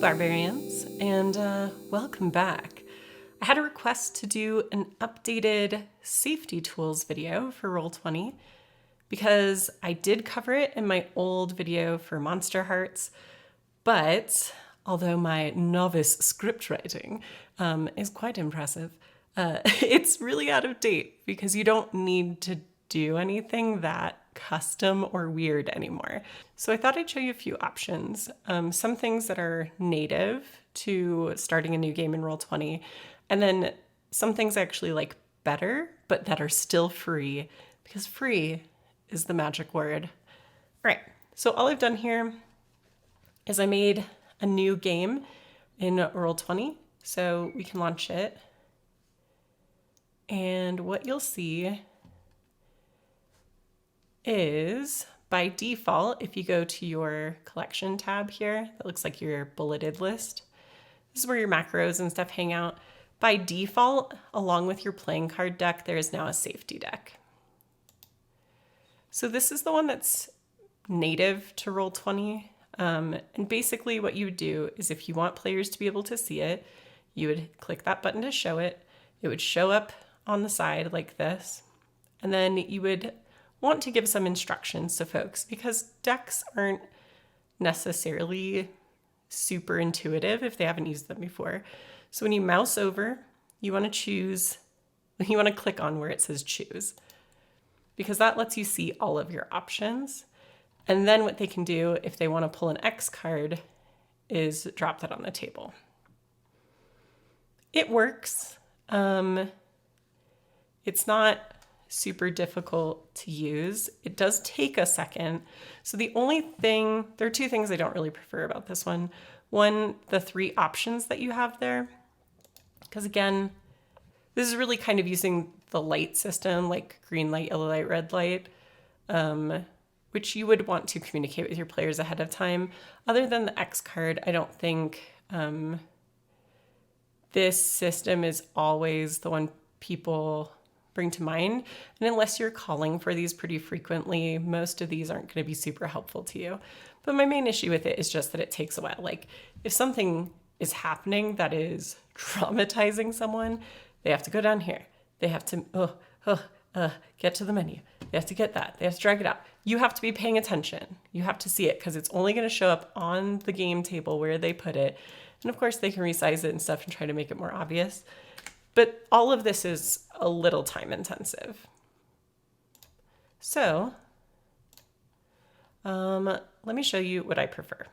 Barbarians, and welcome back. I had a request to do an updated safety tools video for Roll20 because I did cover it in my old video for Monsterhearts, but although my novice script writing is quite impressive, it's really out of date because you don't need to do anything that custom or weird anymore. So I thought I'd show you a few options. Some things that are native to starting a new game in Roll20, and then some things I actually like better, but that are still free, because free is the magic word. All right, so all I've done here is I made a new game in Roll20, so we can launch it. And what you'll see is, by default, if you go to your collection tab here, that looks like your bulleted list. This is where your macros and stuff hang out. By default, along with your playing card deck, there is now a safety deck. So this is the one that's native to Roll20. And basically what you would do is if you want players to be able to see it, you would click that button to show it. It would show up on the side like this. And then you would want to give some instructions to folks because decks aren't necessarily super intuitive if they haven't used them before. So when you mouse over, you want to click on where it says choose, because that lets you see all of your options. And then what they can do if they want to pull an X card is drop that on the table. It works. It's not super difficult to use. It does take a second. So there are two things I don't really prefer about this one. One, the three options that you have there. Because again, this is really kind of using the light system, like green light, yellow light, red light, which you would want to communicate with your players ahead of time. Other than the X card, I don't think this system is always the one people bring to mind. And unless you're calling for these pretty frequently, most of these aren't going to be super helpful to you. But my main issue with it is just that it takes a while. Like if something is happening that is traumatizing someone, they have to go down here. They have to get to the menu. They have to get that. They have to drag it out. You have to be paying attention. You have to see it because it's only going to show up on the game table where they put it. And of course they can resize it and stuff and try to make it more obvious. But all of this is a little time intensive. So let me show you what I prefer.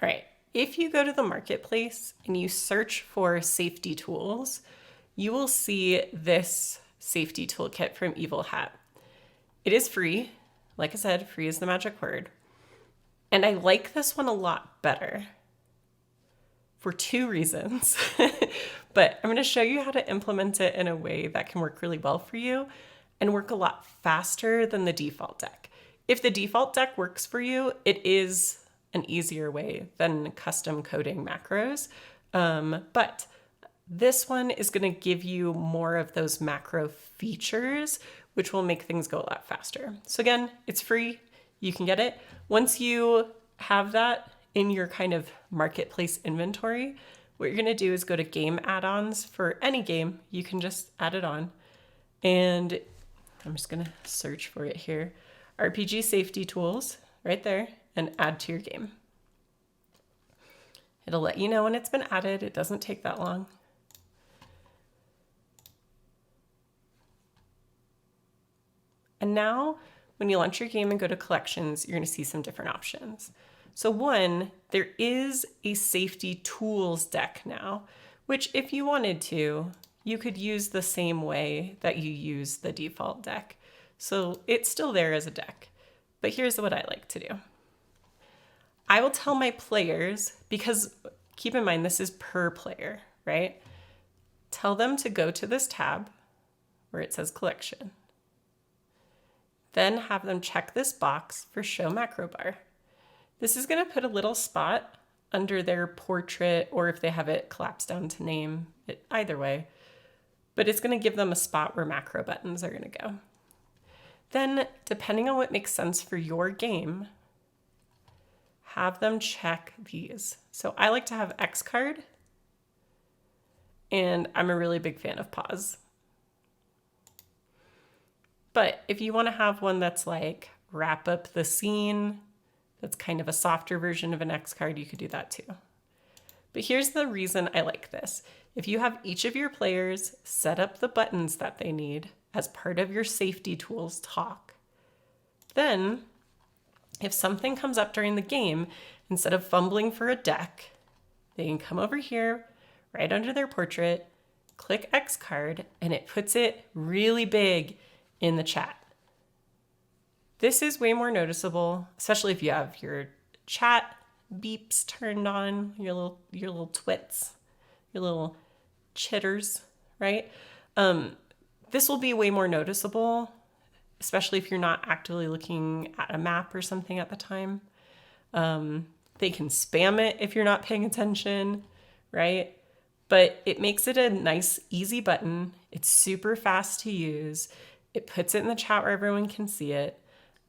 All right, if you go to the marketplace and you search for safety tools, you will see this safety toolkit from Evil Hat. It is free. Like I said, free is the magic word. And I like this one a lot better for two reasons. But I'm going to show you how to implement it in a way that can work really well for you and work a lot faster than the default deck. If the default deck works for you, it is an easier way than custom coding macros. But this one is going to give you more of those macro features, which will make things go a lot faster. So again, it's free. You can get it. Once you have that in your kind of marketplace inventory, what you're going to do is go to game add-ons for any game. You can just add it on. And I'm just going to search for it here. RPG safety tools right there, and add to your game. It'll let you know when it's been added. It doesn't take that long. And now when you launch your game and go to collections, you're going to see some different options. So one, there is a safety tools deck now, which if you wanted to, you could use the same way that you use the default deck. So it's still there as a deck. But here's what I like to do. I will tell my players, because keep in mind, this is per player, right? Tell them to go to this tab where it says collection. Then have them check this box for show macro bar. This is going to put a little spot under their portrait, or if they have it collapsed down to name, either way. But it's going to give them a spot where macro buttons are going to go. Then, depending on what makes sense for your game, have them check these. So I like to have X card, and I'm a really big fan of pause. But if you want to have one that's like wrap up the scene, that's kind of a softer version of an X card, you could do that too. But here's the reason I like this. If you have each of your players set up the buttons that they need as part of your safety tools talk, then if something comes up during the game, instead of fumbling for a deck, they can come over here, right under their portrait, click X card, and it puts it really big in the chat. This is way more noticeable, especially if you have your chat beeps turned on, your little twits, your little chitters, right? This will be way more noticeable, especially if you're not actively looking at a map or something at the time. They can spam it if you're not paying attention, right? But it makes it a nice, easy button. It's super fast to use. It puts it in the chat where everyone can see it.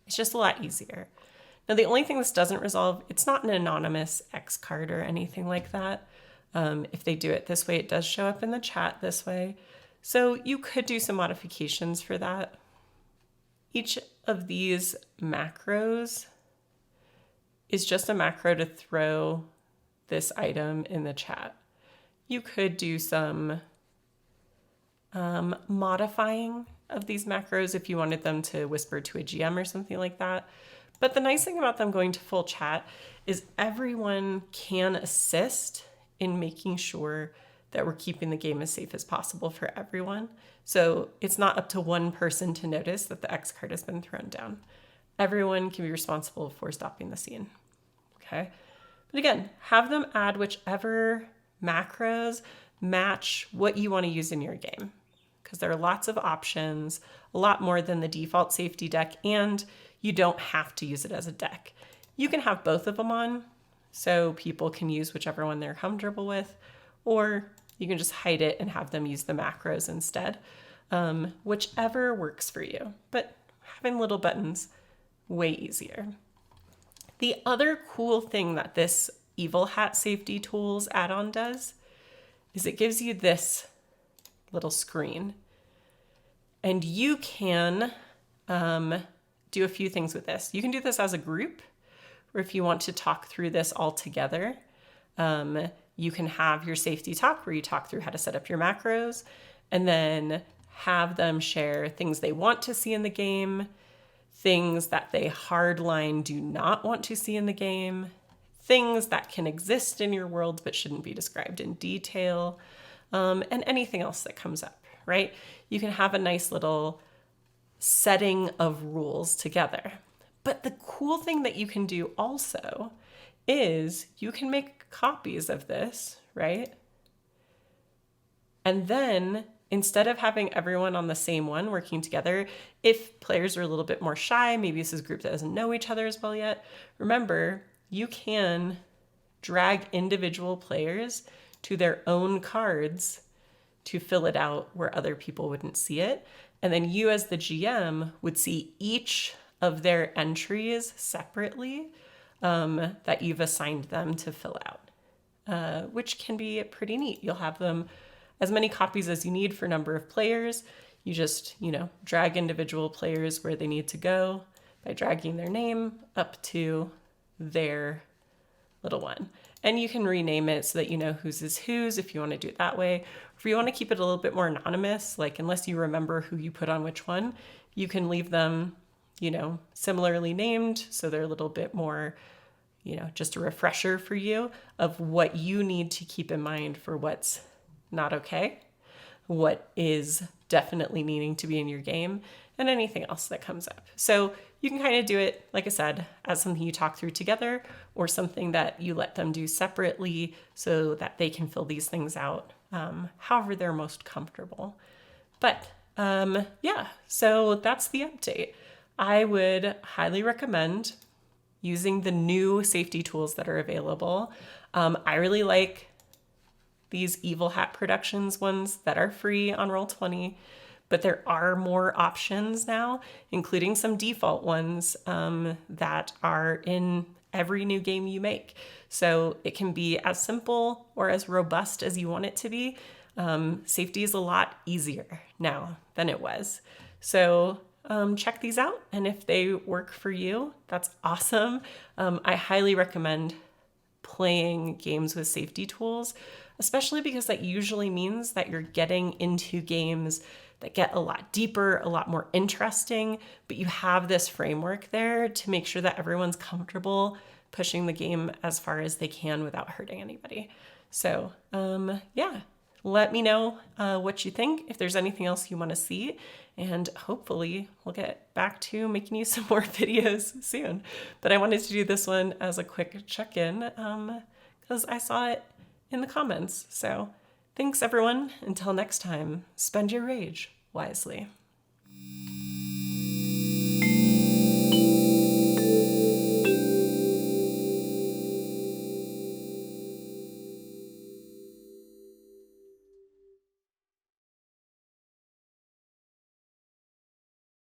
It's just a lot easier. Now, the only thing this doesn't resolve, it's not an anonymous X card or anything like that. If they do it this way, it does show up in the chat this way. So you could do some modifications for that. Each of these macros is just a macro to throw this item in the chat. You could do some modifying of these macros if you wanted them to whisper to a GM or something like that. But the nice thing about them going to full chat is everyone can assist in making sure that we're keeping the game as safe as possible for everyone. So it's not up to one person to notice that the X card has been thrown down. Everyone can be responsible for stopping the scene. Okay. But again, have them add whichever macros match what you want to use in your game, because there are lots of options, a lot more than the default safety deck, and you don't have to use it as a deck. You can have both of them on, so people can use whichever one they're comfortable with, or you can just hide it and have them use the macros instead, whichever works for you. But having little buttons, way easier. The other cool thing that this Evil Hat Safety Tools add-on does is it gives you this little screen. And you can do a few things with this. You can do this as a group, or if you want to talk through this all together, you can have your safety talk where you talk through how to set up your macros, and then have them share things they want to see in the game, things that they hardline do not want to see in the game, things that can exist in your world but shouldn't be described in detail, and anything else that comes up, right? You can have a nice little setting of rules together. But the cool thing that you can do also is you can make copies of this, right? And then instead of having everyone on the same one working together, if players are a little bit more shy, maybe this is a group that doesn't know each other as well yet, remember, you can drag individual players to their own cards to fill it out where other people wouldn't see it. And then you as the GM would see each of their entries separately that you've assigned them to fill out, which can be pretty neat. You'll have them as many copies as you need for number of players. You just, drag individual players where they need to go by dragging their name up to their little one. And you can rename it so that you know whose is whose if you want to do it that way. If you want to keep it a little bit more anonymous, like unless you remember who you put on which one, you can leave them, similarly named so they're a little bit more, just a refresher for you of what you need to keep in mind for what's not okay, what is definitely needing to be in your game, and anything else that comes up. So you can kind of do it, like I said, as something you talk through together or something that you let them do separately so that they can fill these things out however they're most comfortable. But so that's the update. I would highly recommend using the new safety tools that are available. I really like these Evil Hat Productions ones that are free on Roll20, but there are more options now, including some default ones that are in every new game you make. So it can be as simple or as robust as you want it to be. Safety is a lot easier now than it was. So check these out. And if they work for you, that's awesome. I highly recommend playing games with safety tools, especially because that usually means that you're getting into games that get a lot deeper, a lot more interesting, but you have this framework there to make sure that everyone's comfortable pushing the game as far as they can without hurting anybody. So, yeah, let me know what you think, if there's anything else you want to see, and hopefully we'll get back to making you some more videos soon. But I wanted to do this one as a quick check-in because I saw it in the comments. So thanks everyone. Until next time, spend your rage wisely.